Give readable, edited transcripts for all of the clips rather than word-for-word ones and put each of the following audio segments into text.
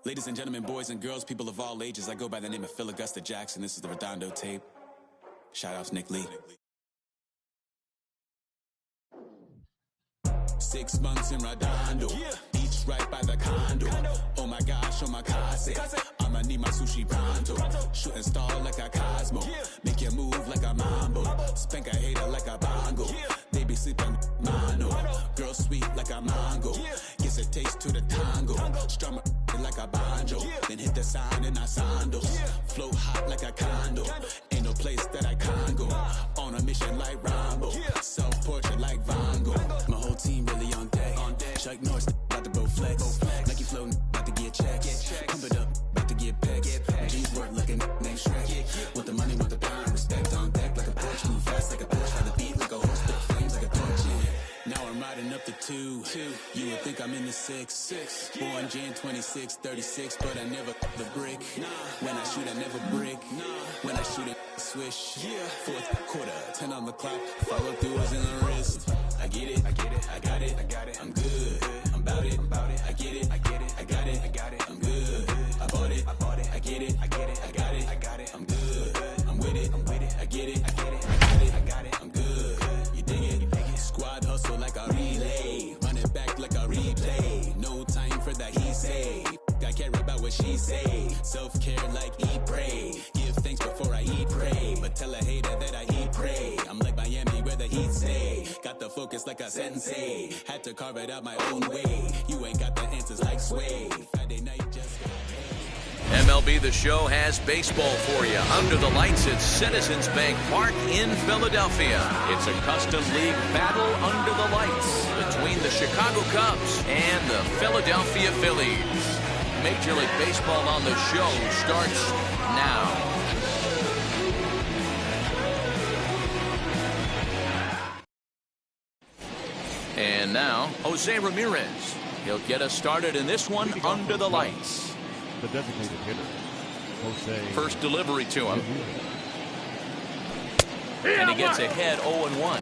Ladies and gentlemen, boys and girls, people of all ages, I go by the name of Phil Augusta Jackson. This is the Redondo tape. Shout out to Nick Lee. 6 months in Redondo, beach right by the condo. Oh my gosh, oh my casa, I'ma need my sushi pronto. Shooting star like a Cosmo, make you move like a mambo. Spank a hater like a bongo, they be sleeping mano. Girl sweet like a mango, gets a taste to the tango. Strum like a banjo, then hit the sign in our sandals. Flow hot like a condo, ain't no place that I can't go. On a mission like Rambo, self-portrait like Van Gogh. My whole team really on deck. Chuck Norris about to go flex. Nike floating, about to get checks. Pump it up, about to get pecs. My jeans work looking name Shrek. Want the money, want the pound, respect on deck like a porch. Move fast like a Porsche, ride the beat like a horse. Spit flames like a torch. Now I'm riding up the 2. You would think I'm in the 6. Born Jan 26, 36, but I never the brick. When I shoot, I never brick. When I shoot it, swish. Fourth quarter, 10 on the clock. Follow through is in the wrist. I get it, I got it, I'm good, I'm about it, I get it, I got it, I'm good, I bought it, I get it, I got it, I'm good, I'm with it, I get it, I got it, I'm good, you dig it, squad hustle like a relay, run it back like a replay, no time for that he say, I care about what she say, self-care like eat, pray, give thanks before I eat, pray, but tell a hater that I eat, pray, I'm like Miami where the heat stay, got the focus like a sensei, had to carve it out my own way, you ain't got the answers like Sway, Friday night just MLB The Show has baseball for you under the lights at Citizens Bank Park in Philadelphia. It's a custom league battle under the lights between the Chicago Cubs and the Philadelphia Phillies. Major League Baseball on the show starts now. And now, Jose Ramirez. He'll get us started in this one under the lights. The designated hitter, Jose. First delivery to him. And he gets ahead 0-1.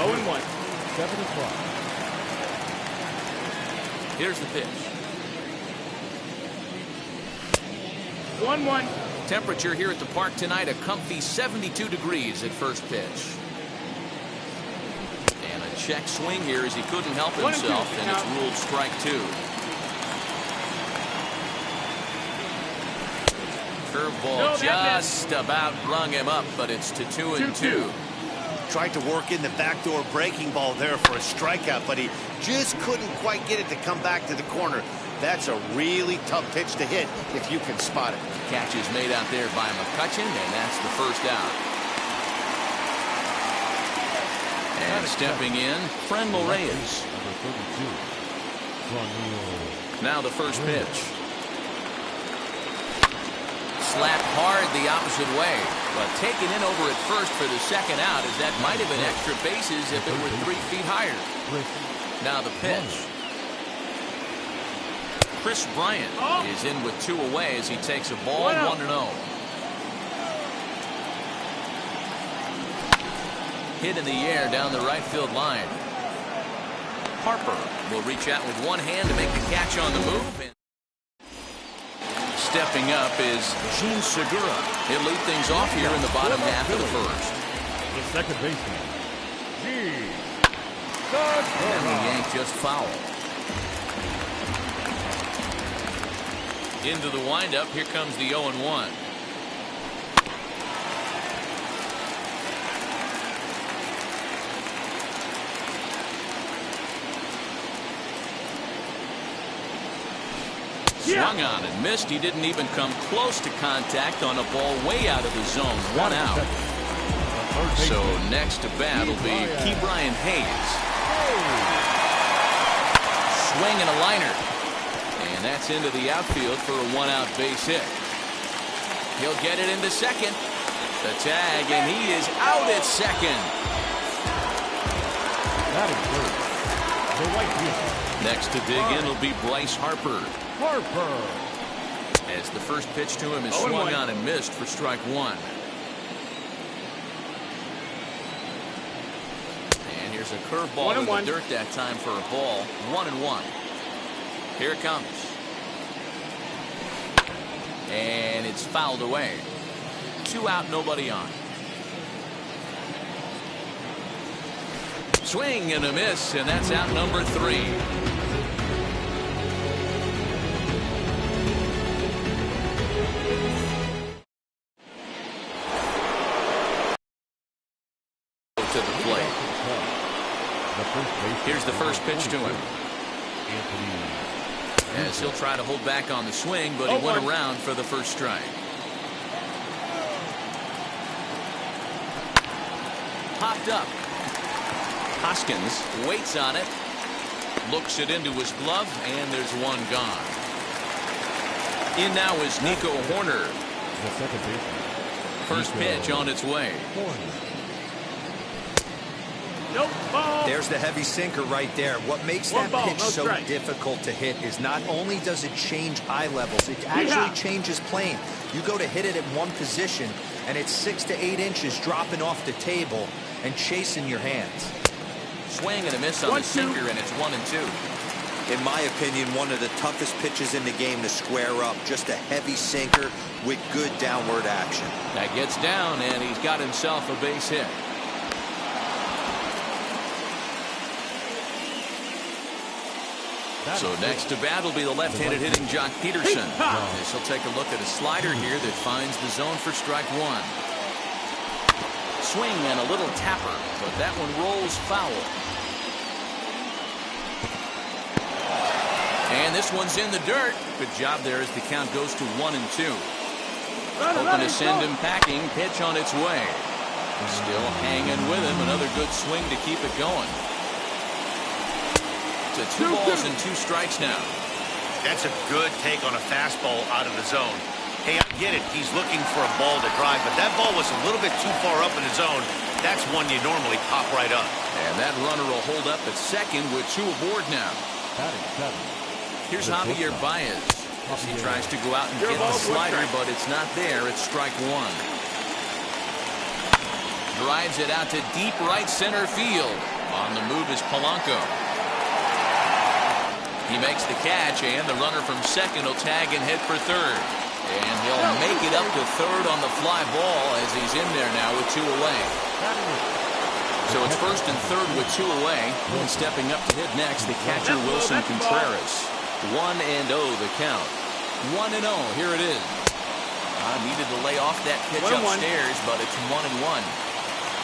0-1. 7 o'clock. Here's the pitch. 1-1. Temperature here at the park tonight, a comfy 72 degrees at first pitch. And a check swing here as he couldn't help 1-2. himself, and it's ruled strike 2. Curveball just about rung him up, but it's to 2-2. Tried to work in the backdoor breaking ball there for a strikeout, but he just couldn't quite get it to come back to the corner. That's a really tough pitch to hit if you can spot it. Catch is made out there by McCutchen, and that's the first out. And stepping in, Frenlo Reyes. Number 32. Now the first pitch. Slapped hard the opposite way, but taken in over at first for the second out, as that might have been extra bases if it were 3 feet higher. Now the pitch. Chris Bryant is in with 2 away as he takes a ball 1-0. Hit in the air down the right field line. Harper will reach out with one hand to make the catch on the move. And stepping up is Gene Segura. He'll lead things off here in the bottom half of the first. The second baseman. And the yank just foul. Into the windup, here comes the 0-1. Swung on and missed. He didn't even come close to contact on a ball way out of the zone. 1 out. So next to bat will be Ke'Bryan Hayes. Swing and a liner. And that's into the outfield for a 1-out base hit. He'll get it into second. The tag, and he is out at second. That is good. The right field. Next to dig in will be Bryce Harper. Harper. As the first pitch to him is swung on and missed for strike 1. And here's a curveball in the dirt that time for a ball. 1-1. Here it comes. And it's fouled away. 2 out, nobody on. Swing and a miss, and that's out number 3. To the plate. Here's the first pitch to him. As he'll try to hold back on the swing, but he went around for the first strike. Popped up. Hoskins waits on it. Looks it into his glove, and there's one gone. In now is Nico Horner. First pitch on its way. Nope, ball. There's the heavy sinker right there. What makes that pitch so difficult to hit is not only does it change eye levels, it actually changes plane. You go to hit it at one position, and it's 6 to 8 inches dropping off the table and chasing your hands. Swing and a miss on the sinker, and it's 1-2. In my opinion, one of the toughest pitches in the game to square up. Just a heavy sinker with good downward action. That gets down, and he's got himself a base hit. So next to bat will be the left-handed hitting Jock Peterson. This will take a look at a slider here that finds the zone for strike 1. Swing and a little tapper, but that one rolls foul. And this one's in the dirt. Good job there as the count goes to 1-2. Hoping to send him packing. Pitch on its way. Still hanging with him. Another good swing to keep it going. To 2 balls and 2 strikes now. That's a good take on a fastball out of the zone. Hey, I get it. He's looking for a ball to drive, but that ball was a little bit too far up in the zone. That's one you normally pop right up. And that runner will hold up at second with 2 aboard now. Here's Javier Baez as he tries to go out and get the slider, but it's not there. It's strike 1. Drives it out to deep right center field. On the move is Polanco. He makes the catch, and the runner from second will tag and head for third. And he'll make it up to third on the fly ball as he's in there now with 2 away. So it's first and third with 2 away. And stepping up to hit next, the catcher Wilson Contreras. 1-0 the count. 1-0. Here it is. Needed to lay off that pitch upstairs, but it's 1-1.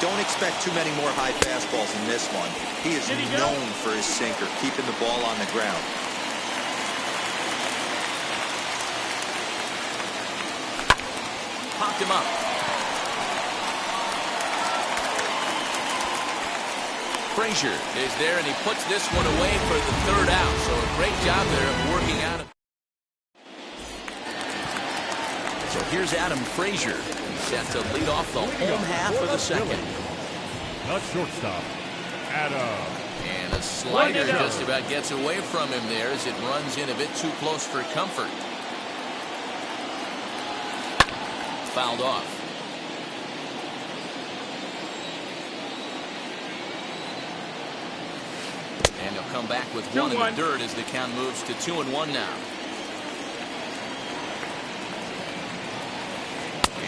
Don't expect too many more high fastballs in this one. He is known for his sinker, keeping the ball on the ground. Popped him up. Frazier is there, and he puts this one away for the third out. So a great job there of working out. So here's Adam Frazier. He's set to lead off the home half of the second. Not shortstop, Adam. And a slider just about gets away from him there as it runs in a bit too close for comfort. Fouled off. And he'll come back with 1 in the dirt as the count moves to 2-1 now.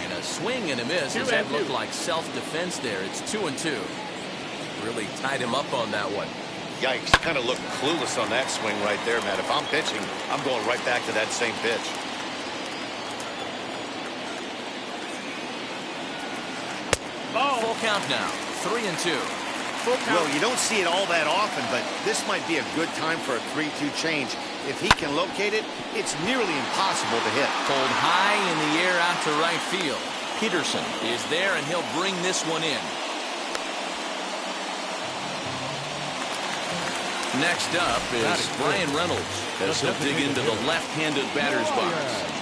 And a swing and a miss. Does that look like self-defense there? It's 2-2. Really tied him up on that one. Yikes, kind of looked clueless on that swing right there, Matt. If I'm pitching, I'm going right back to that same pitch. Full count now, 3-2. Well, you don't see it all that often, but this might be a good time for a 3-2 change. If he can locate it, it's nearly impossible to hit. Pulled high in the air out to right field. Peterson is there, and he'll bring this one in. Next up is Brian Reynolds as he'll dig into the left-handed batter's box.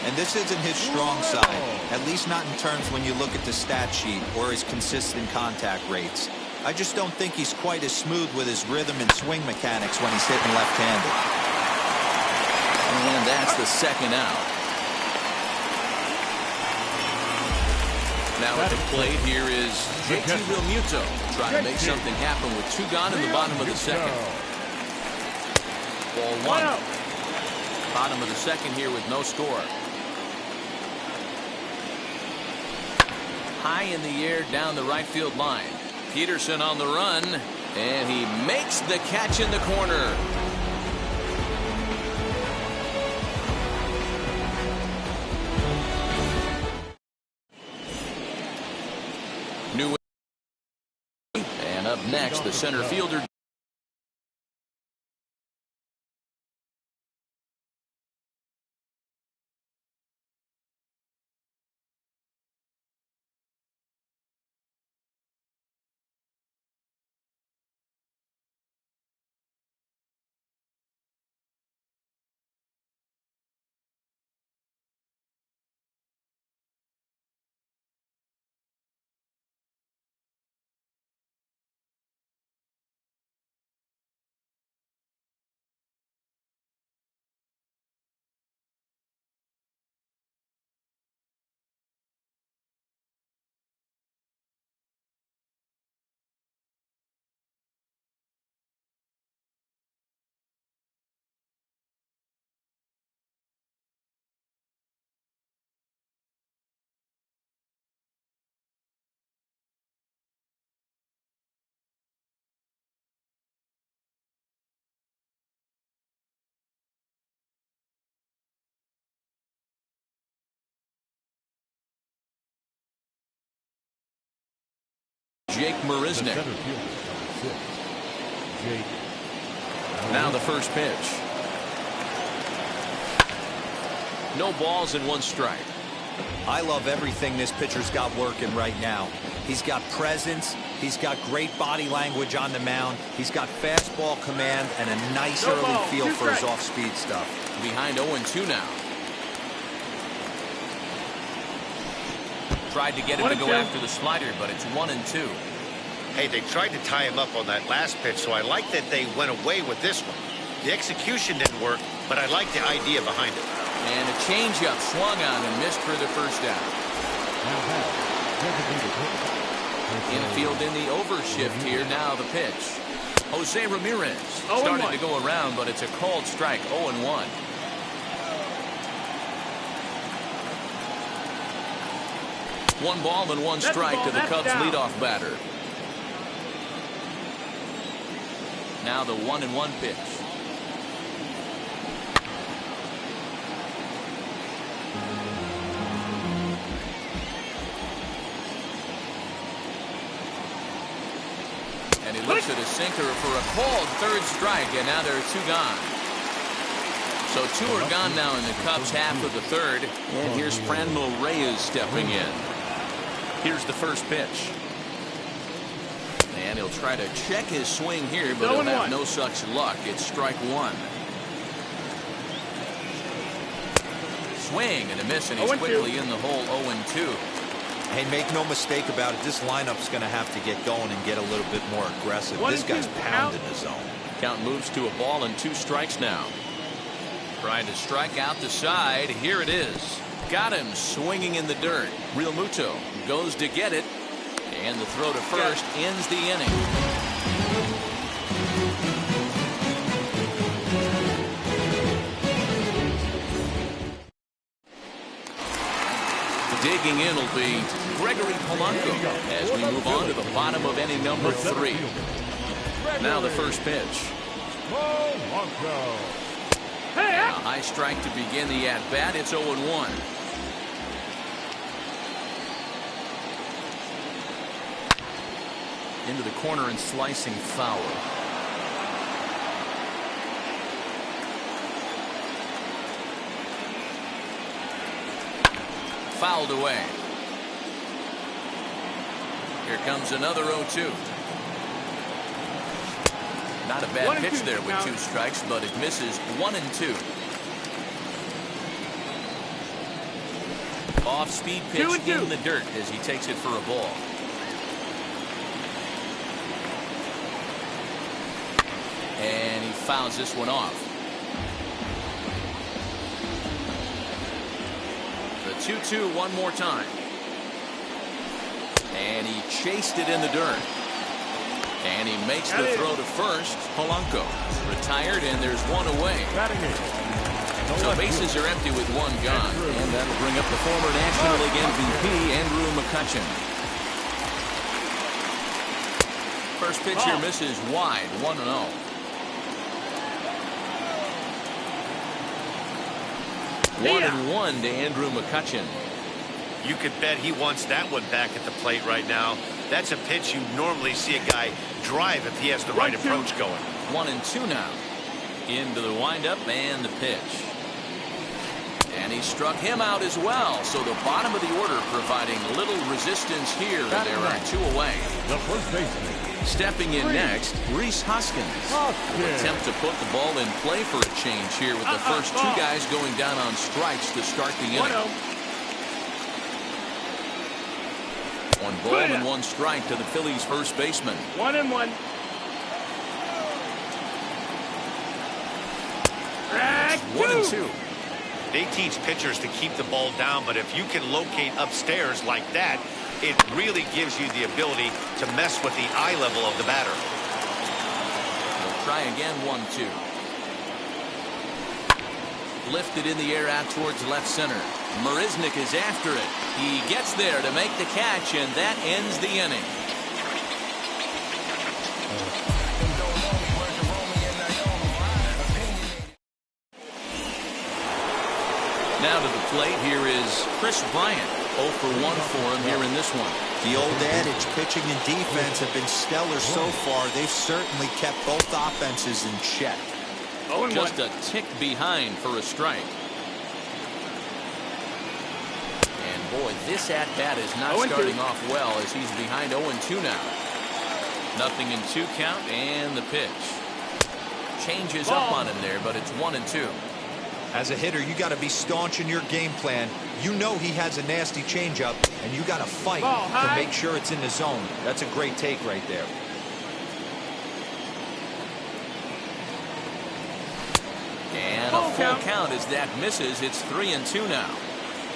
And this isn't his strong side, at least not in terms when you look at the stat sheet or his consistent contact rates. I just don't think he's quite as smooth with his rhythm and swing mechanics when he's hitting left-handed. And that's the second out. Now at the plate here is JT Realmuto trying to make something happen with 2 gone in the bottom of the second. Ball 1. Bottom of the second here with no score. High in the air down the right field line. Peterson on the run, and he makes the catch in the corner. New and up next, the center fielder. Jake Marisnick. Now the first pitch. No balls and 1 strike. I love everything this pitcher's got working right now. He's got presence. He's got great body language on the mound. He's got fastball command and a nice early feel for his off-speed stuff. Behind 0-2 now. Tried to get him to go after the slider, but it's 1-2. Hey, they tried to tie him up on that last pitch, so I like that they went away with this one. The execution didn't work, but I like the idea behind it. And a changeup swung on and missed for the first out. Infield in the overshift here. Now the pitch. Jose Ramirez started to go around, but it's a called strike. 0-1. One ball and one strike to the Cubs leadoff batter. Now the 1-1 pitch. And he looks at a sinker for a called third strike, and now there are two gone. So two are gone now in the Cubs half of the third. And here's Franmil Reyes stepping in. Here's the first pitch. And he'll try to check his swing here, but he'll have no such luck. It's strike one. Swing and a miss, and he's quickly in the hole. 0-2. Hey, make no mistake about it. This lineup's going to have to get going and get a little bit more aggressive. This guy's pounding the zone. Count moves to a ball and 2 strikes now. Trying to strike out the side. Here it is. Got him swinging in the dirt. Real Muto goes to get it. And the throw to first ends the inning. Digging in will be Gregory Polanco as we move on to the bottom of inning number 3. Now the first pitch. A high strike to begin the at-bat. It's 0-1. Into the corner and slicing foul. Fouled away. Here comes another 0-2. Not a bad pitch there with 2 strikes, but it misses. 1-2. Off-speed pitch in the dirt as he takes it for a ball. And he fouls this one off. The 2-2 one more time. And he chased it in the dirt. And he makes the throw to first. Polanco retired, and there's one away. So bases are empty with one gone. And that'll bring up the former National League MVP, Andrew McCutchen. First pitch here misses wide. 1-0. 1-1 to Andrew McCutchen. You could bet he wants that one back at the plate right now. That's a pitch you normally see a guy drive if he has the right approach going. 1-2 now. Into the windup and the pitch. And he struck him out as well. So the bottom of the order providing little resistance here. There are 2 away. The first baseman. Stepping in next, Rhys Hoskins. Will attempt to put the ball in play for a change here with the first 2 guys going down on strikes to start the inning. 1 ball and 1 strike to the Phillies first baseman. 1-1. It's 1-2. They teach pitchers to keep the ball down, but if you can locate upstairs like that, it really gives you the ability to mess with the eye level of the batter. We'll try again. 1-2. Lifted in the air out towards left center. Marisnik is after it. He gets there to make the catch, and that ends the inning. Now to the plate, here is Chris Bryant. 0 for 1 for him here in this one. The old adage, pitching and defense have been stellar so far. They've certainly kept both offenses in check. Just a tick behind for a strike. And boy, this at-bat is not starting off well as he's behind 0-2 now. Nothing in 2 count, and the pitch. Changes up on him there, but it's 1-2. As a hitter, you got to be staunch in your game plan. You know he has a nasty changeup, and you got to fight to make sure it's in the zone. That's a great take right there. And a full count as that misses. It's 3-2 now.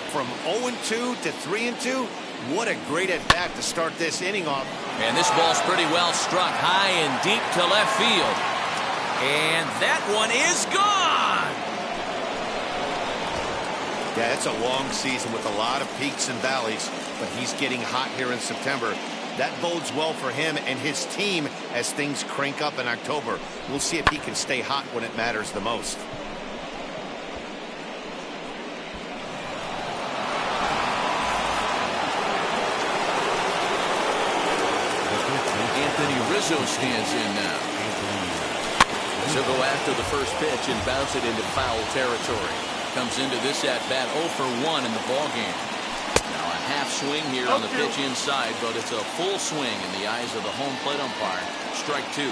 From 0-2 to 3-2, What a great at-bat to start this inning off. And this ball's pretty well struck high and deep to left field. And that one is gone. Yeah, it's a long season with a lot of peaks and valleys, but he's getting hot here in September. That bodes well for him and his team as things crank up in October. We'll see if he can stay hot when it matters the most. Rizzo stands in now. He'll go after the first pitch and bounce it into foul territory. Comes into this at-bat 0 for 1 in the ballgame. Now a half swing here on the pitch inside, but it's a full swing in the eyes of the home plate umpire. Strike 2.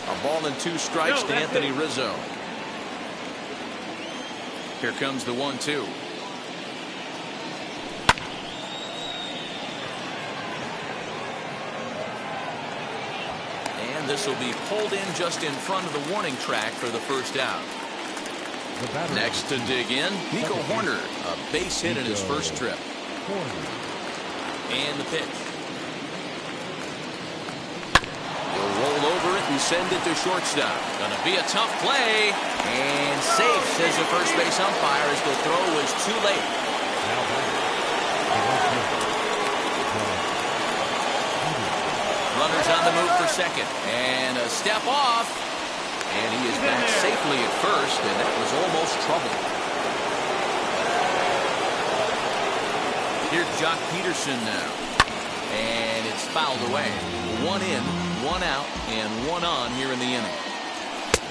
A ball and 2 strikes to Anthony Rizzo. Here comes the 1-2. This will be pulled in just in front of the warning track for the first out. Next to dig in, Nico Horner, a base hit in his first trip. And the pitch. He'll roll over it and send it to shortstop. Gonna be a tough play. And safe, says the first base umpire, as the throw was too late. Runners on the move for second. And a step off. And he is back safely at first, and that was almost trouble. Here's Jock Peterson now. And it's fouled away. 1 in, 1 out, and 1 on here in the inning.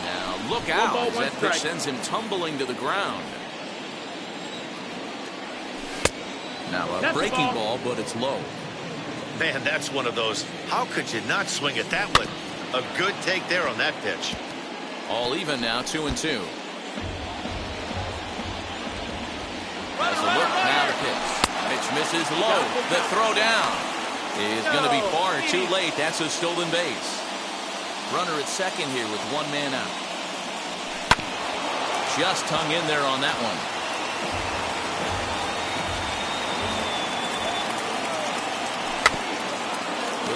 Now look out as that pitch sends him tumbling to the ground. Now a breaking ball, but it's low. Man, that's one of those. How could you not swing at that one? A good take there on that pitch. All even now, 2-2. As a look, now the pitch. Pitch misses low. The throw down is going to be far too late. That's a stolen base. Runner at second here with 1 man out. Just hung in there on that one.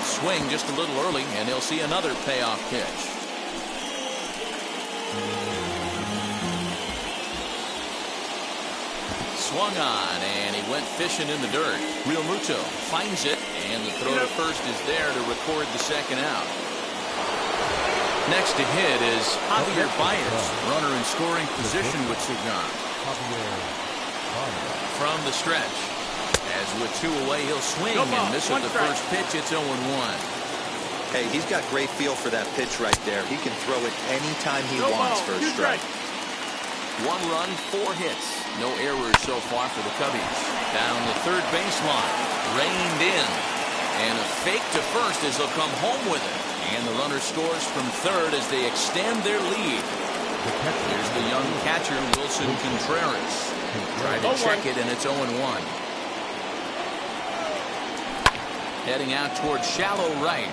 Swing just a little early, and he'll see another payoff pitch. Swung on, and he went fishing in the dirt. Real Muto finds it, and the throw to first is there to record the second out. Next to hit is Javier Baez, runner in scoring position with Cigar. From the stretch. As with 2 away, he'll swing and miss at the first pitch. It's 0-1. Hey, he's got great feel for that pitch right there. He can throw it anytime he wants for a strike. 1 run, 4 hits. No errors so far for the Cubbies. Down the third baseline. Reined in. And a fake to first as they'll come home with it. And the runner scores from third as they extend their lead. Here's the young catcher, Wilson Contreras. Tried to check it, and it's 0-1. Heading out towards shallow right.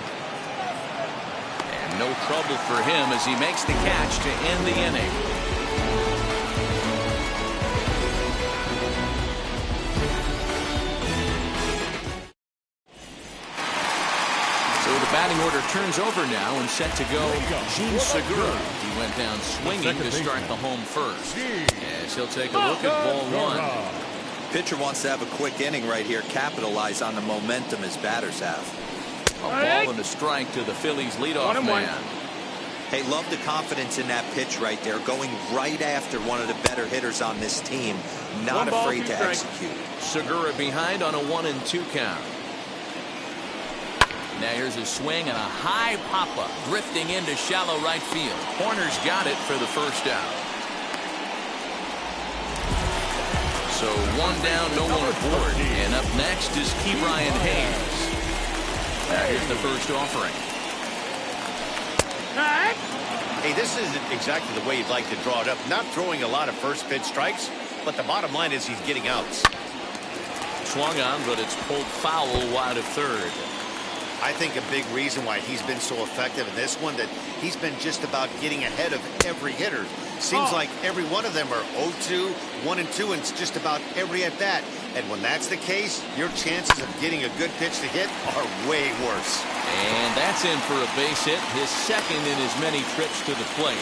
And no trouble for him as he makes the catch to end the inning. So the batting order turns over now and set to go. Jean Segura. He went down swinging to start the home first. As he'll take a look at ball 1. Pitcher wants to have a quick inning right here, capitalize on the momentum his batters have. A ball and a strike to the Phillies leadoff man. Hey, love the confidence in that pitch right there, going right after one of the better hitters on this team, not afraid to execute. Segura behind on a 1-2 count. Now here's a swing and a high pop-up, drifting into shallow right field. Horner's got it for the first out. So 1 down, no one aboard. And up next is Ke'Bryan Hayes. Now here's the first offering. Hey, this isn't exactly the way you'd like to draw it up. Not throwing a lot of first pitch strikes, but the bottom line is he's getting outs. Swung on, but it's pulled foul wide of third. I think a big reason why he's been so effective in this one, that he's been just about getting ahead of every hitter. Seems like every one of them are 0-2, 1-2, and it's just about every at bat. And when that's the case, your chances of getting a good pitch to hit are way worse. And that's in for a base hit, his second in as many trips to the plate.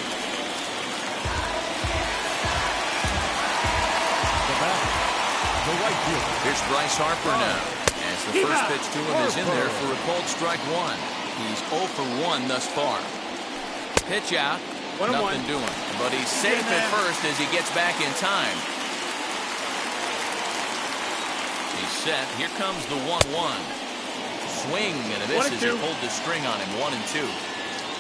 Here's Bryce Harper now, as the first pitch to him is in there for a called strike one. He's 0 for 1 thus far. Pitch out, nothing doing, but he's safe at first as he gets back in time. He's set. Here comes the 1-1. Swing and a miss as he pulled the string on him. 1-2.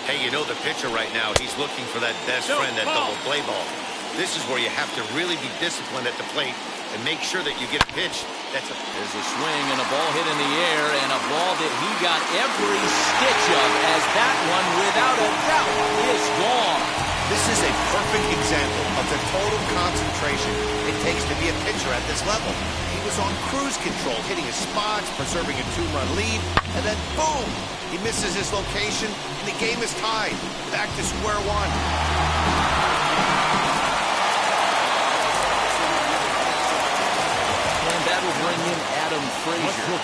Hey, you know the pitcher right now, he's looking for that best friend, that double play ball. This is where you have to really be disciplined at the plate and make sure that you get a pitch. There's a swing and a ball hit in the air, and a ball that he got every stitch of, as that one, without a doubt, is gone. This is a perfect example of the total concentration it takes to be a pitcher at this level. He was on cruise control, hitting his spots, preserving a 2-run lead, and then boom! He misses his location, and the game is tied. Back to square one. That will bring in Adam Frazier.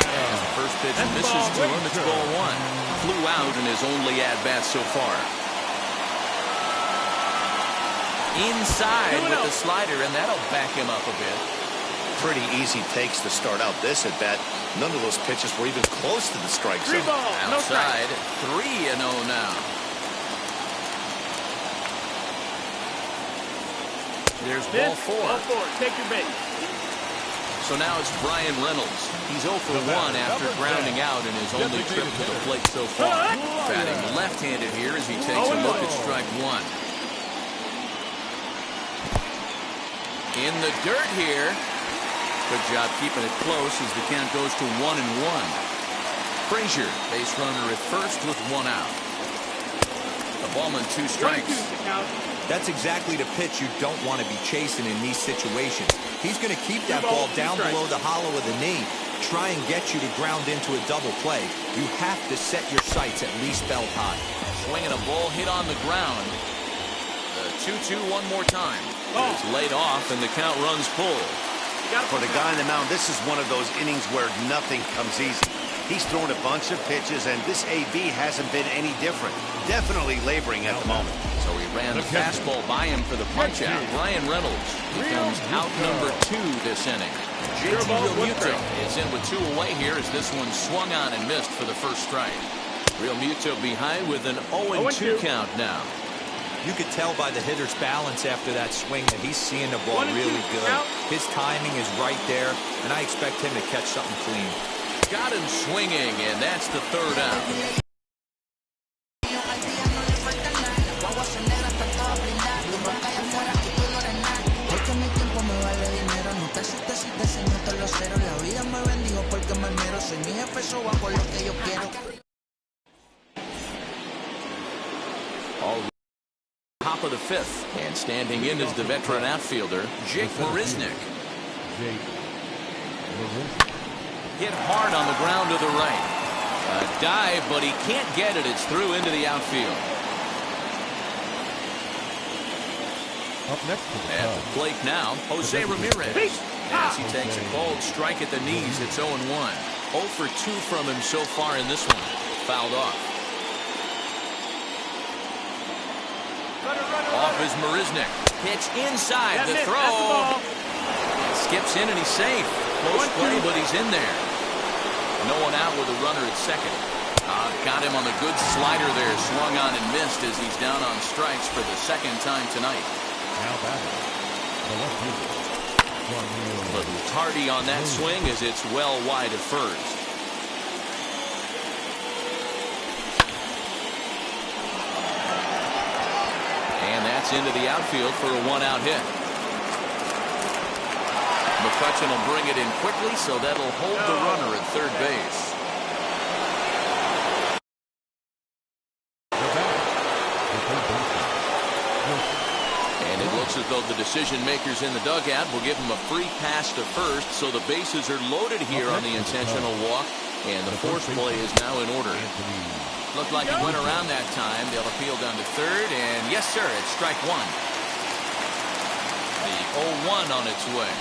And the first pitch misses to him. It's ball one. Flew out in his only at-bat so far. Inside with the slider, and that'll back him up a bit. Pretty easy takes to start out this at-bat. None of those pitches were even close to the strike zone. Outside, 3-0 now. There's ball four. Take your base. So now it's Brian Reynolds. He's 0 for 1 after grounding out in his only trip to the plate so far. Batting left-handed here as he takes a look at strike one. In the dirt here. Good job keeping it close as the count goes to 1-1. Frazier, base runner at first with 1 out. The ballman 2 strikes. That's exactly the pitch you don't want to be chasing in these situations. He's going to keep that ball down below the hollow of the knee, try and get you to ground into a double play. You have to set your sights at least belt high. Swinging a ball hit on the ground. The 2-2 one more time. It's laid off and the count runs full. For the guy on the mound, this is one of those innings where nothing comes easy. He's thrown a bunch of pitches, and this AB hasn't been any different. Definitely laboring at the moment. So he ran the fastball by him for the punch-out. Brian Reynolds becomes out number 2 this inning. JT Realmuto is in with 2 away here as this one swung on and missed for the first strike. Realmuto behind with an 0-2 count now. You could tell by the hitter's balance after that swing that he's seeing the ball really good. His timing is right there, and I expect him to catch something clean. Got him swinging, and that's the 3rd out. Top of the 5th, and standing in is the veteran outfielder, Jake Marisnick. Hit hard on the ground to the right. A dive, but he can't get it. It's through into the outfield. Up next to the At the plate now, Jose Ramirez. As he takes a called strike at the knees, it's 0-1. 0 for 2 from him so far in this one. Fouled off. Off is Marisnick. Pitch inside. The throw. Skips in and he's safe. Close play, but he's in there. No one out with a runner at second. Got him on the good slider there. Swung on and missed as he's down on strikes for the 2nd time tonight. Now batting, the left-hander. A little tardy on that swing as it's well wide of first. And that's into the outfield for a 1-out hit. McCutchen will bring it in quickly, so that'll hold the runner at 3rd base. And it looks as though the decision makers in the dugout will give him a free pass to first, so the bases are loaded here on the intentional walk. And the force play is now in order. Looked like it went around that time. They'll appeal down to third, and yes, sir, it's strike one. The 0-1 on its way.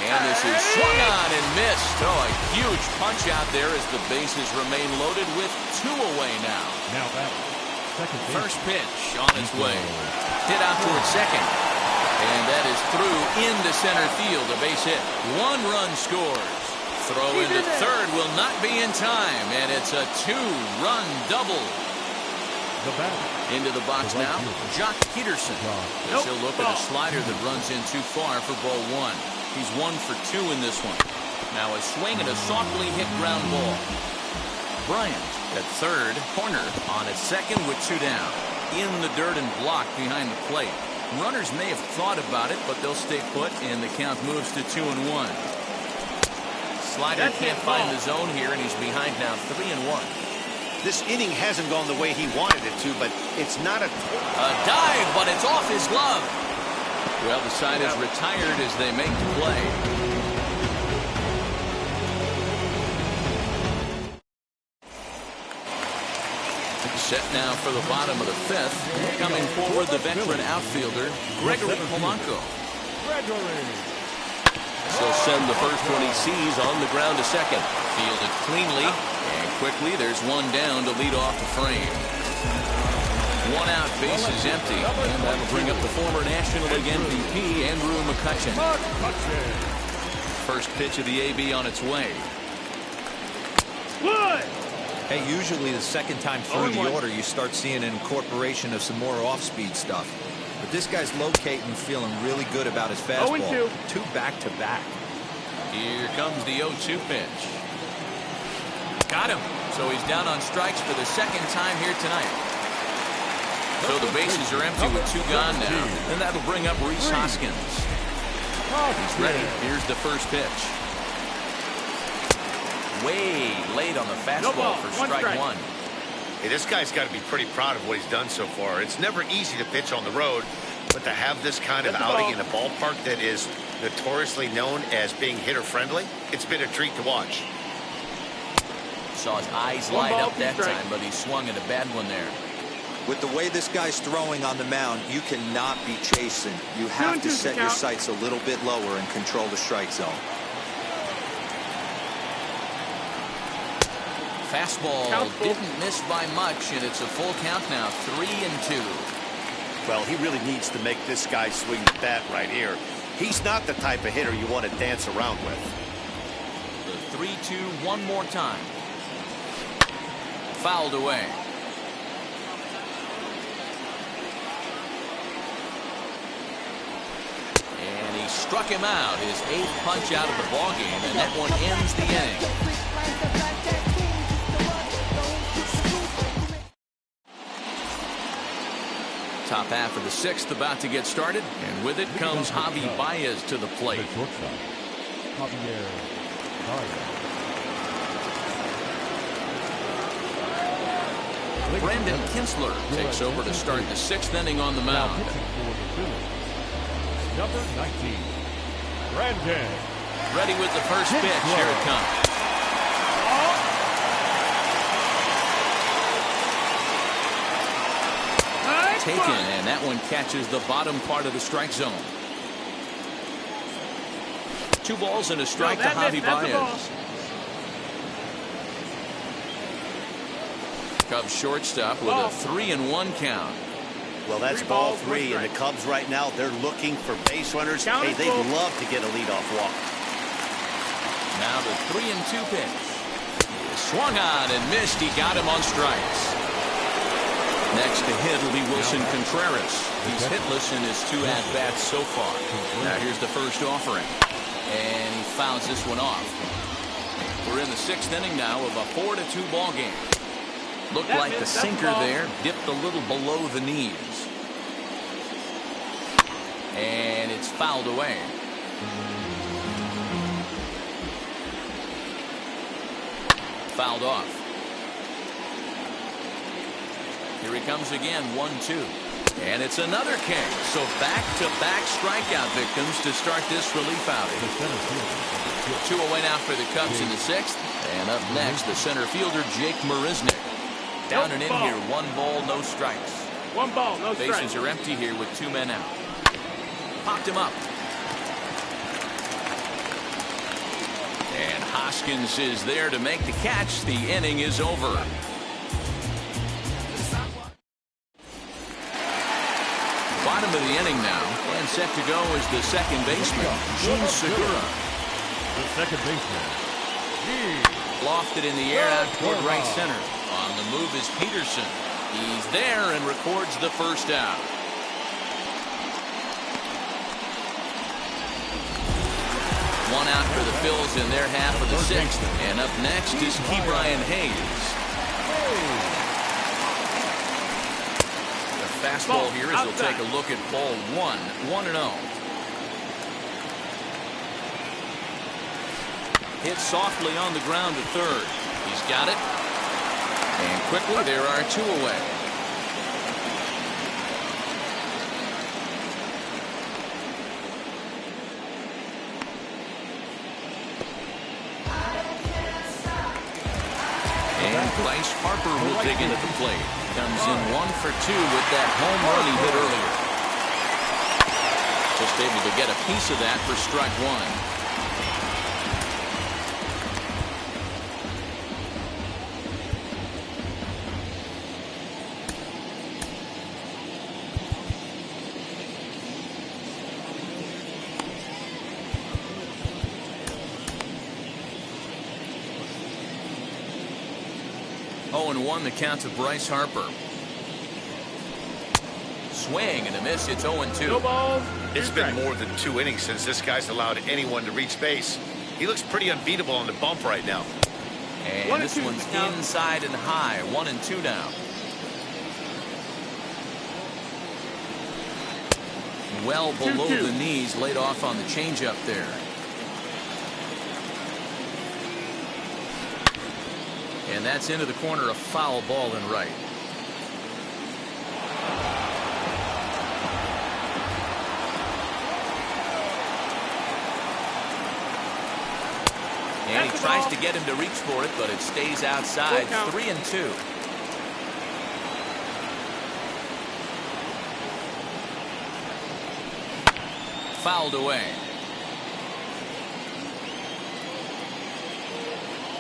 And this is swung on and missed. Oh, a huge punch out there as the bases remain loaded with 2 away now. Now that second base. First pitch on its way. Hit out towards second. And that is through into center field. A base hit. 1 run scores. Throw into third will not be in time. And it's a 2-run double. The batter. Into the box now, Jock Peterson. He'll look at a slider that runs in too far for ball 1. He's 1 for 2 in this one. Now a swing and a softly hit ground ball. Bryant at third, corner on its second with 2 down. In the dirt and blocked behind the plate. Runners may have thought about it, but they'll stay put, and the count moves to 2-1. Slider can't find the zone here, and he's behind now 3-1. This inning hasn't gone the way he wanted it to, but it's not a dive, but it's off his glove. Well, the side is retired as they make the play. Set now for the bottom of the 5th. Coming forward, the veteran outfielder, Gregory Polanco. So send the first one he sees on the ground to second. Fielded cleanly, and quickly there's 1 down to lead off the frame. 1 out, base is empty, and that'll bring up the former National League MVP, Andrew McCutchen. First pitch of the AB on its way. Hey, usually the second time through the order, you start seeing an incorporation of some more off-speed stuff. But this guy's locating, feeling really good about his fastball. 2 back-to-back. Here comes the 0-2 pitch. Got him. So he's down on strikes for the second time here tonight. So the bases are empty with 2 gone now. And that'll bring up Rhys Hoskins. He's ready. Here's the first pitch. Way late on the fastball for strike 1. Hey, this guy's got to be pretty proud of what he's done so far. It's never easy to pitch on the road, but to have this kind of outing in a ballpark that is notoriously known as being hitter-friendly, it's been a treat to watch. Saw his eyes light up that time, but he swung at a bad one there. With the way this guy's throwing on the mound, you cannot be chasing. You have to set your sights a little bit lower and control the strike zone. Fastball didn't miss by much, and it's a full count now, 3-2. Well, he really needs to make this guy swing the bat right here. He's not the type of hitter you want to dance around with. The 3-2 one more time. Fouled away. And he struck him out, his 8th punch out of the ballgame, and that one ends the inning. Top half of the 6th about to get started, and with it comes Javi Baez to the plate. Brandon Kinsler takes over to start the 6th inning on the mound. Number 19, Brandon. Ready with the first pitch. Here it comes. Taken, and that one catches the bottom part of the strike zone. 2 balls and a strike to Javi Baez. Cubs shortstop with a 3-1 count. Well, that's ball 3, and the Cubs right now, they're looking for base runners. Hey, they'd love to get a leadoff walk. Now the 3-2 pitch. He swung on and missed. He got him on strikes. Next to hit will be Wilson Contreras. He's hitless in his 2 at-bats so far. Now here's the first offering. And he fouls this one off. We're in the 6th inning now of a 4-2 ball game. Looked like the sinker there dipped a little below the knees. And it's fouled away. fouled off. Here he comes again, 1-2. And it's another K. So back-to-back strikeout victims to start this relief outing. 2 away now for the Cubs in the 6th. And up next, the center fielder, Jake Marisnick. Down and in here, 1 ball, no strikes. 1 ball, no strikes. Bases are empty here with 2 men out. Popped him up. And Hoskins is there to make the catch. The inning is over. Bottom of the inning now, and set to go is the second baseman, Gene Segura. The second baseman, Lofted in the air out toward right center. On the move is Peterson. He's there and records the first out. One out for the Phils in their half of the 6th. And up next is Ke'Bryan Hayes. Fastball here as he'll take a look at ball 1, 1-0. Hit softly on the ground to third. He's got it. And quickly there are 2 away. And Bryce Harper will dig into the plate. Comes in 1 for 2 with that home run he hit earlier. Just able to get a piece of that for strike 1. The count to Bryce Harper. Swing and a miss. It's 0-2. No balls. It's been more than 2 innings since this guy's allowed anyone to reach base. He looks pretty unbeatable on the bump right now. And this one's inside and high. 1-2 now. Well below the knees, laid off on the changeup there. And that's into the corner, a foul ball and right. And he tries to get him to reach for it, but it stays outside. 3-2. Fouled away.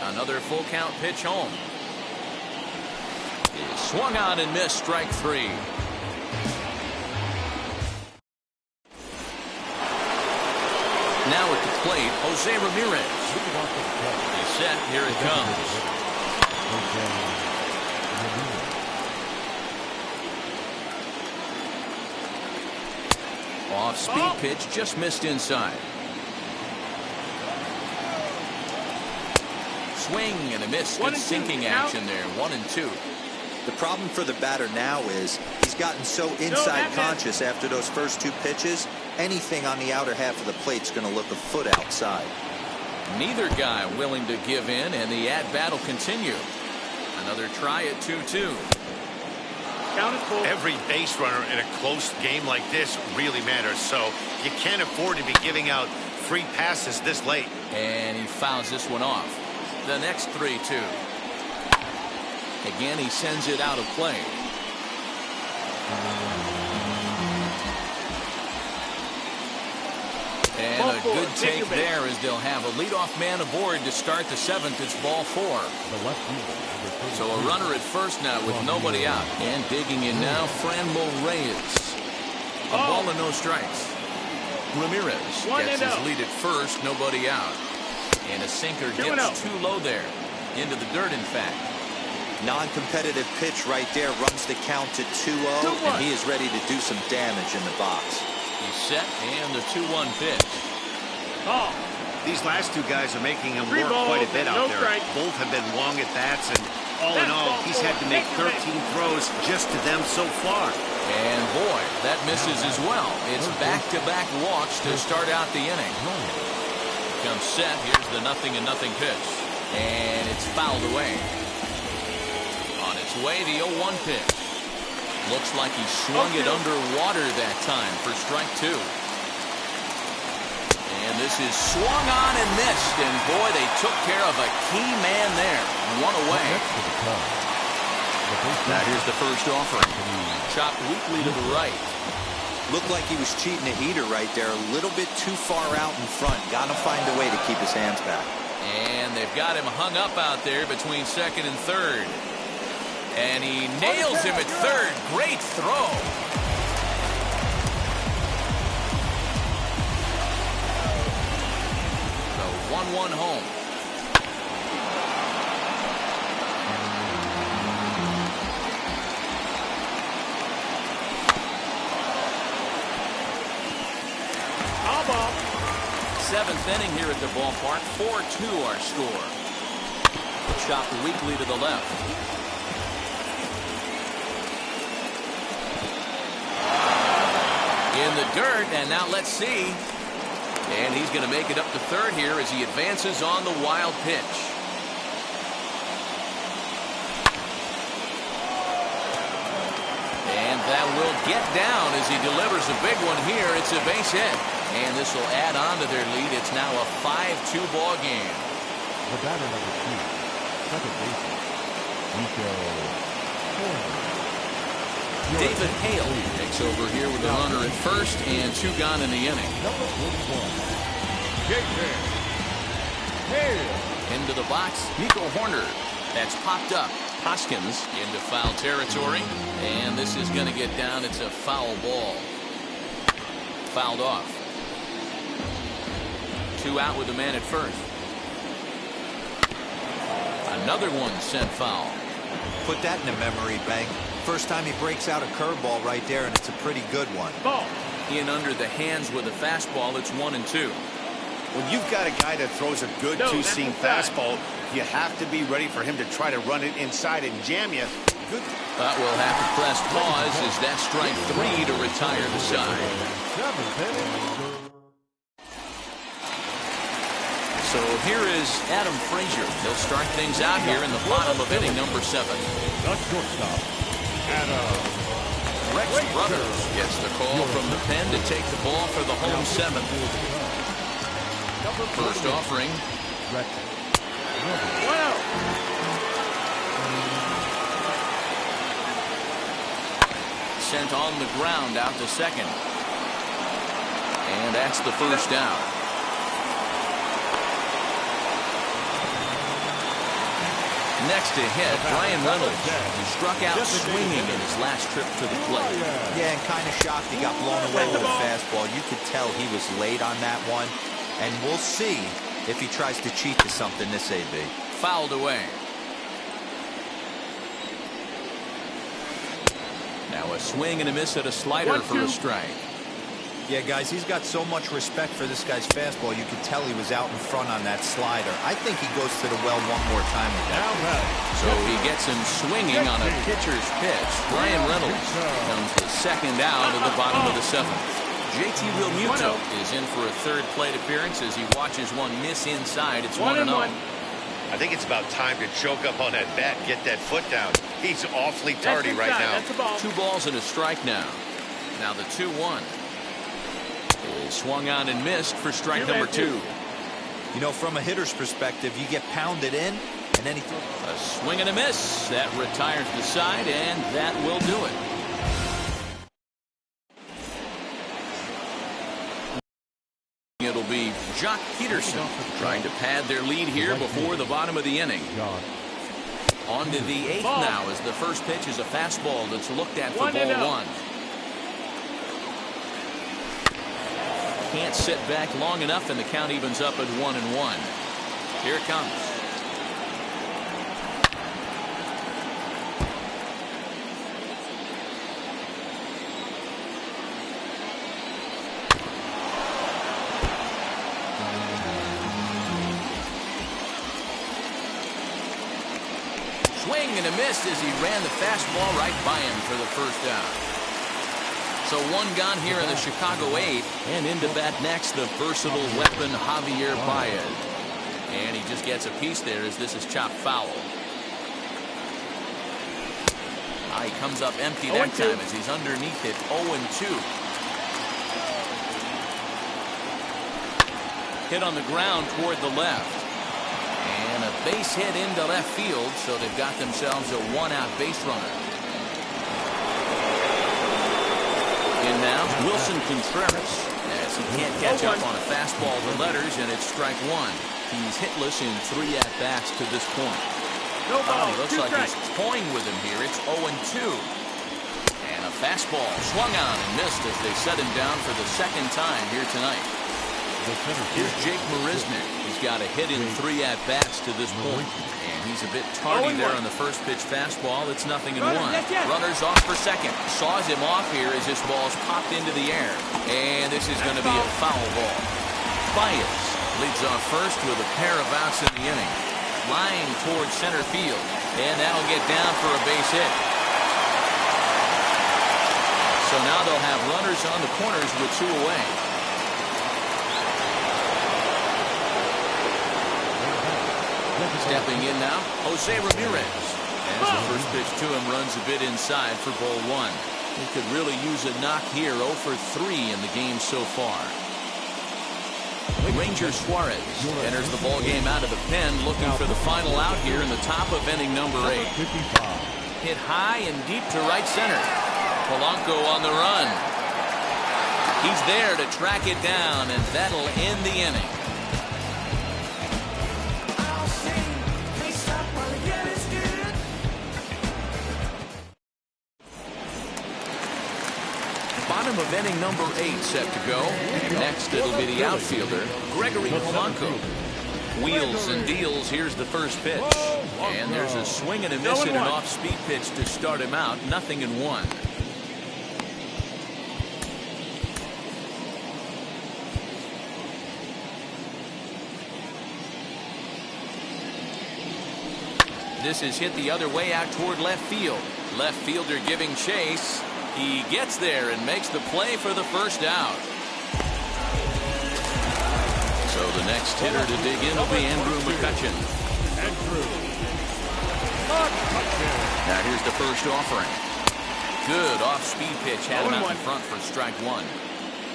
Another full count pitch home. Swung on and missed, strike 3. Now at the plate, Jose Ramirez. He's set, here it comes. Off speed pitch, just missed inside. Swing and a miss. Good sinking action there. 1-2. The problem for the batter now is he's gotten so inside conscious after those first 2 pitches. Anything on the outer half of the plate's going to look a foot outside. Neither guy willing to give in, and the at-bat will continue. Another try at 2-2. Every base runner in a close game like this really matters, so you can't afford to be giving out free passes this late. And he fouls this one off. The next 3-2. Again, he sends it out of play. And a good take there as they'll have a leadoff man aboard to start the 7th. It's ball 4. So a runner at first now with nobody out. And digging in now, Franmil Reyes. A ball and no strikes. Ramirez gets his lead at first, nobody out. And a sinker dips too low there. Into the dirt, in fact. Non-competitive pitch right there runs the count to 2-0, and he is ready to do some damage in the box. He's set, and the 2-1 pitch. These last 2 guys are making him work quite a bit out there. Both have been long at bats, and all in all, he's had to make 13 throws just to them so far. And boy, that misses as well. It's back-to-back walks to start out the inning. Comes set. Here's the 0-0 pitch. And it's fouled away. On its way, the 0-1 pitch. Looks like he swung it underwater that time for strike 2. And this is swung on and missed. And boy, they took care of a key man there. One away. Now here's the first offering. Chopped weakly to the right. Looked like he was cheating a heater right there. A little bit too far out in front. Got to find a way to keep his hands back. And they've got him hung up out there between second and third. And he nails him at third. Great throw. The 1-1 home. Seventh inning here at the ballpark. 4-2 our score. Chopped weakly to the left. In the dirt, and now let's see. And he's going to make it up to third here as he advances on the wild pitch. And that will get down as he delivers a big one here. It's a base hit. And this will add on to their lead. It's now a 5-2 ball game. The batter number 2, second baseman, David Hale takes over here with a runner at first and 2 gone in the inning. Number 41, David Hale. Into the box, Nico Horner. That's popped up. Hoskins into foul territory. And this is going to get down. It's a foul ball. Fouled off. 2 out with the man at first. Another one sent foul. Put that in a memory bank. First time he breaks out a curveball right there, and it's a pretty good one. Ball. In under the hands with a fastball. It's 1-2. When you've got a guy that throws a good two-seam fastball, you have to be ready for him to try to run it inside and jam you. Good. But we'll have to press pause as that strike 3 to retire the side. So here is Adam Frazier. He'll start things out here in the bottom of inning number 7. The shortstop, Adam. Rex Brothers gets the call from the pen to take the ball for the home 7th. First offering. Rex. Sent on the ground out to second. And that's the first down. Next to hit, Brian Reynolds, who struck out swinging in his last trip to the plate. Yeah, and kind of shocked he got blown away with a fastball. You could tell he was late on that one. And we'll see if he tries to cheat to something this AB. Fouled away. Now a swing and a miss at a slider for a strike. Yeah, guys, he's got so much respect for this guy's fastball. You could tell he was out in front on that slider. I think he goes to the well one more time with that. So he gets him swinging on a pitcher's pitch. Brian Reynolds comes the second out of the bottom of the 7th. JT Realmuto is in for a third plate appearance as he watches one miss inside. It's 1-0. I think it's about time to choke up on that bat, get that foot down. He's awfully tardy right now. 2 balls and a strike now. Now the 2-1. Swung on and missed for strike number 2. You know, from a hitter's perspective, you get pounded in, and then he throws a swing and a miss. That retires the side, and that will do it. It'll be Jock Peterson trying to pad their lead here before the bottom of the inning. On to the 8th now as the first pitch is a fastball that's looked at for ball 1. Can't sit back long enough, and the count evens up at 1-1. Here it comes. Swing and a miss as he ran the fastball right by him for the first down. So 1 gone here in the Chicago 8th, and into bat next, the versatile weapon Javier PAEZ. And he just gets a piece there as this is chopped foul. He comes up empty that time as he's underneath it. 0-2. Hit on the ground toward the left. And a base hit into left field, so they've got themselves a one-out base runner. In now, Wilson Contreras, as he can't catch up on a fastball to letters, and it's strike one. He's hitless in 3 at-bats to this point. No ball, he looks like he's toying with him here. It's 0-2. And a fastball swung on and missed as they set him down for the second time here tonight. Here's Jake Marisnick. He's got a hit in 3 at-bats to this point. And he's a bit tardy there on the first pitch fastball. It's 0-1. Runners off for second. Saws him off here as this ball's popped into the air. And this is going to be a foul ball. PAEZ leads off first with a pair of outs in the inning. Flying towards center field. And that'll get down for a base hit. So now they'll have runners on the corners with 2 away. Stepping in now, Jose Ramirez. As the first pitch to him runs a bit inside for ball 1. He could really use a knock here. 0 for 3 in the game so far. Ranger Suarez enters the ball game out of the pen, looking for the final out here in the top of inning number 8. Hit high and deep to right center. Polanco on the run. He's there to track it down, and that'll end the inning. Bottom of inning number 8 set to go. Next it'll be the outfielder, Gregory Polanco. Wheels and deals. Here's the first pitch. And there's a swing and a miss and an off-speed pitch to start him out. 0-1. This is hit the other way out toward left field. Left fielder giving chase. He gets there and makes the play for the first out. So the next hitter to dig in will be Andrew McCutchen. Now here's the first offering. Good off-speed pitch. Had him out in front for strike 1.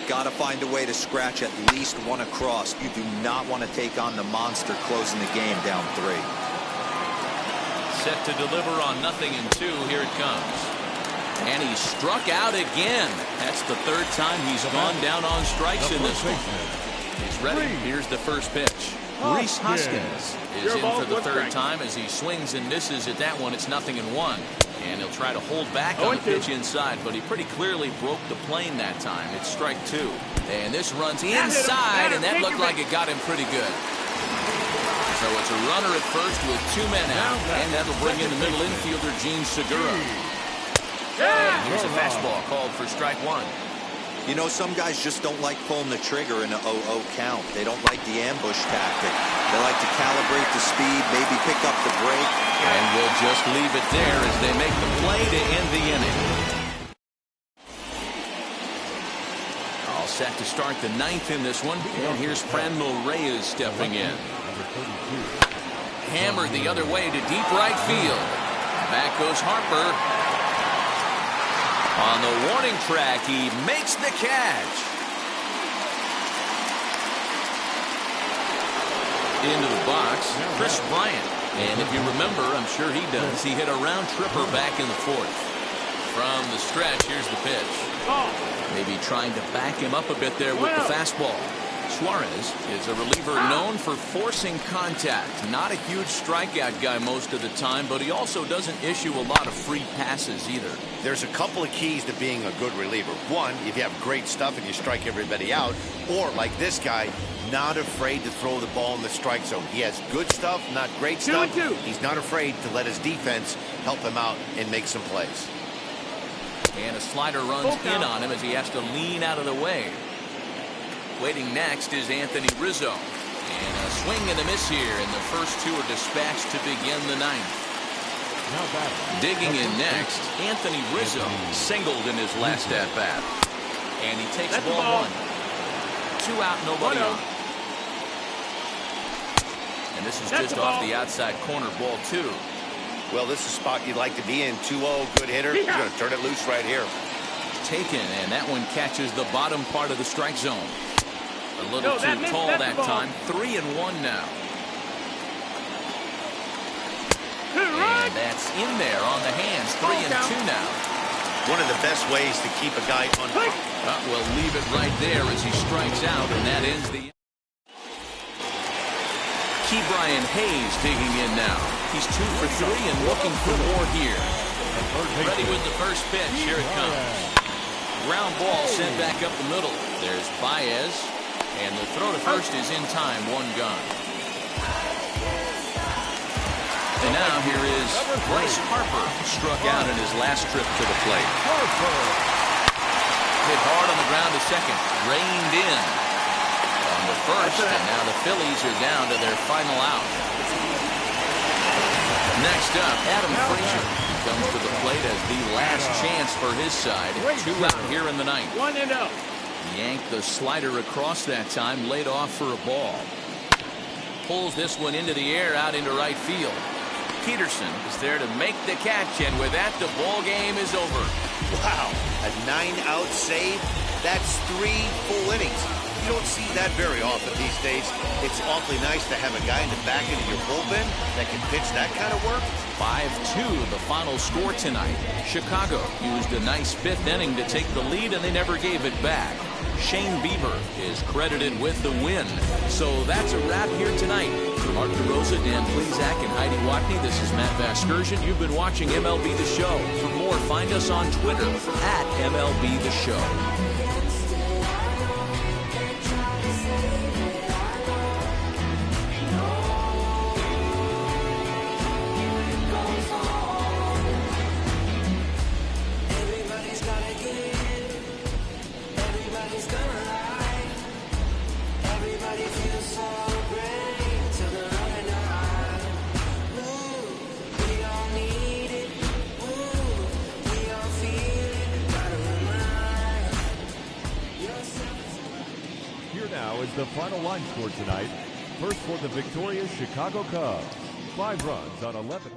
Got to find a way to scratch at least 1 across. You do not want to take on the monster closing the game down 3. Set to deliver on 0-2. Here it comes. And he struck out again. That's the 3rd time he's gone down on strikes in this one. He's ready. Here's the first pitch. Rhys Hoskins is in for the 3rd time as he swings and misses at that one. It's 0-1. And he'll try to hold back on the pitch inside, but he pretty clearly broke the plane that time. It's strike 2. And this runs inside, and that looked like it got him pretty good. So it's a runner at first with 2 men out, and that'll bring in the middle infielder, Gene Segura. And here's a fastball called for strike 1. You know, some guys just don't like pulling the trigger in an 0-0 count. They don't like the ambush tactic. They like to calibrate the speed, maybe pick up the brake. And we'll just leave it there as they make the play to end the inning. All set to start the 9th in this one. And here's Franmil Reyes stepping in. Hammered the other way to deep right field. Back goes Harper. On the warning track, he makes the catch. Into the box, Chris Bryant. And if you remember, I'm sure he does, he hit a round tripper back in the 4th. From the stretch, here's the pitch. Maybe trying to back him up a bit there with the fastball. Suarez is a reliever known for forcing contact. Not a huge strikeout guy most of the time, but he also doesn't issue a lot of free passes either. There's a couple of keys to being a good reliever. One, if you have great stuff and you strike everybody out, or like this guy, not afraid to throw the ball in the strike zone. He has good stuff, not great stuff. He's not afraid to let his defense help him out and make some plays. And a slider runs in on him as he has to lean out of the way. Waiting next is Anthony Rizzo. And a swing and a miss here, and the first 2 are dispatched to begin the 9th. Digging in next, Anthony Rizzo singled in his last at-bat. And he takes ball 1. 2 out, nobody on. And this is just off the outside corner, ball 2. Well, this is a spot you'd like to be in. 2-0, good hitter. He's going to turn it loose right here. Taken, and that one catches the bottom part of the strike zone. A little too tall that time. 3-1 now. And that's in there on the hands. 3-2 now. One of the best ways to keep a guy on. We'll leave it right there as he strikes out, and that ends the. Brian Hayes digging in now. He's 2 for 3 and looking for more here. Ready with the first pitch. Here it comes. Ground ball sent back up the middle. There's PAEZ, and the throw to first is in time. 1 gone. And now here is Bryce Harper, struck out in his last trip to the plate. Hit hard on the ground to second, reined in on the first, and now the Phillies are down to their final out. Next up, Adam Frazier comes to the plate as the last chance for his side. 2 out here in the ninth. 1-0. Yanked the slider across that time, laid off for a ball. Pulls this one into the air out into right field. Peterson is there to make the catch, and with that, the ball game is over. Wow, a 9-out save. That's 3 full innings. You don't see that very often these days. It's awfully nice to have a guy in the back end of your bullpen that can pitch that kind of work. 5-2, the final score tonight. Chicago used a nice 5th inning to take the lead, and they never gave it back. Shane Bieber is credited with the win. So that's a wrap here tonight. For Mark DeRosa, Dan Plezak, and Heidi Watney, this is Matt Vasgersian. You've been watching MLB The Show. For more, find us on Twitter at MLB The Show. Is the final line score tonight. First for the victorious Chicago Cubs. 5 runs on 11.